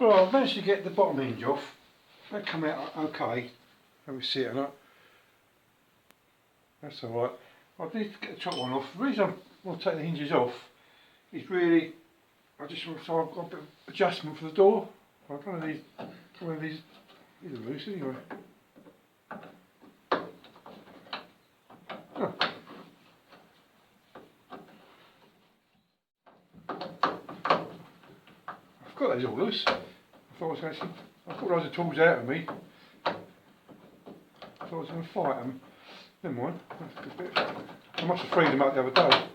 Well, I've managed to get the bottom hinge off. They come out okay. Let me see it or not. That's alright. I did get the top one off. The reason I want to take the hinges off is really, I just want, so I've got a bit of adjustment for the door. I don't know these are loose anyway. Oh. I've got those all loose. I thought those were tools out of me. I thought I was going to fight them. Never mind. That's a good bit. I must have freed them up the other day.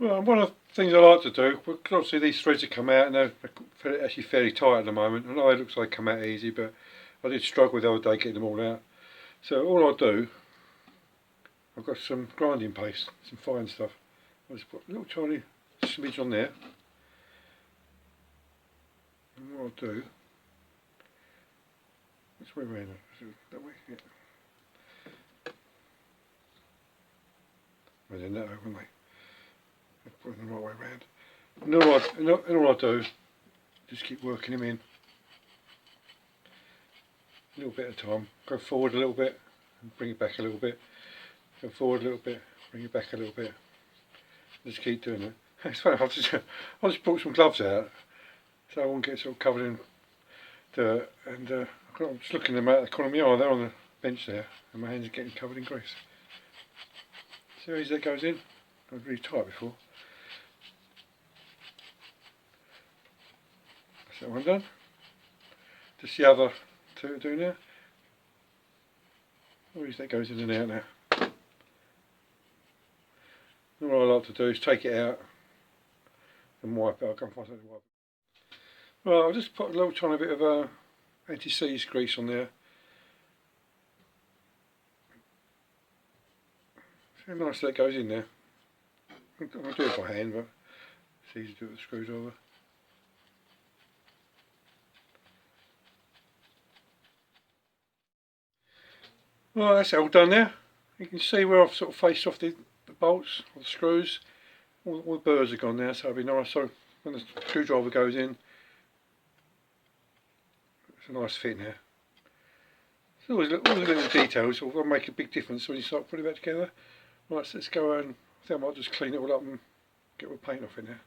Well, one of the things I like to do, because obviously these threads have come out and they're actually fairly tight at the moment. I know it looks like they come out easy, but I did struggle the other day getting them all out. So all I'll do, I've got some grinding paste, some fine stuff. I'll just put a little tiny smidge on there. And what I'll do, which way around? That way? Yeah. Well, then that way, won't they? Put them the right way around. And all I do, just keep working them in. A little bit at a time. Go forward a little bit, and bring it back a little bit. Go forward a little bit, bring it back a little bit. Just keep doing it. It's funny, I just brought some gloves out, so I won't get sort of covered in dirt. And I'm just looking at them out the corner of my eye. They're on the bench there, and my hands are getting covered in grease. See how easy that goes in? I was really tight before. That's that one done. Just the other two doing now. How easy that goes in and out now. And what I like to do is take it out and wipe it. I'll go and find something to wipe it. Well, I'll just put a little tiny bit of anti-seize grease on there. See how nice that goes in there. I'll do it by hand, but it's easy to do it with a screwdriver. Well, that's all done now. You can see where I've sort of faced off the bolts or the screws. All the burrs are gone now, so it'll be nice. So when the screwdriver goes in, it's a nice fit now. So all the little details will make a big difference when you start putting it back together. Right, so let's go and I think I might just clean it all up and get all the paint off in there.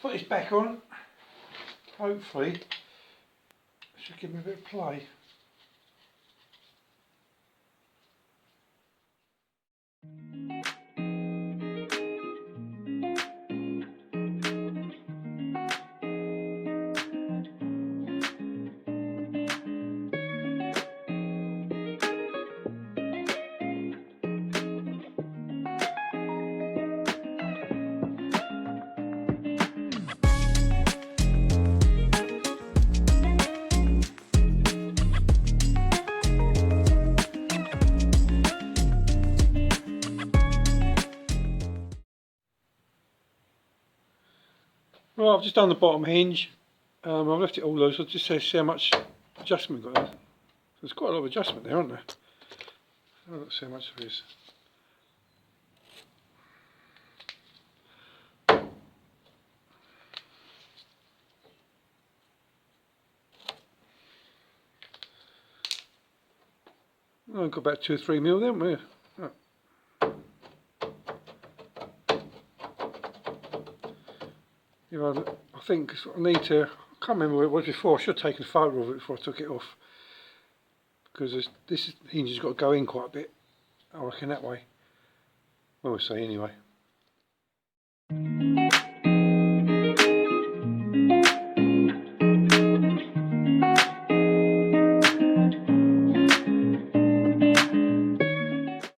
put this back on. Hopefully, it should give me a bit of play. Right, I've just done the bottom hinge. I've left it all loose. I'll just see how much adjustment we've got there. So there's quite a lot of adjustment there, aren't there? Let's see how much there is. Oh, we've got about 2 or 3 mil there, haven't we? Oh. You know, I think I need to, I can't remember what it was before. I should have taken a photo of it before I took it off, because this hinge has got to go in quite a bit, I reckon, that way. Well, we'll see anyway.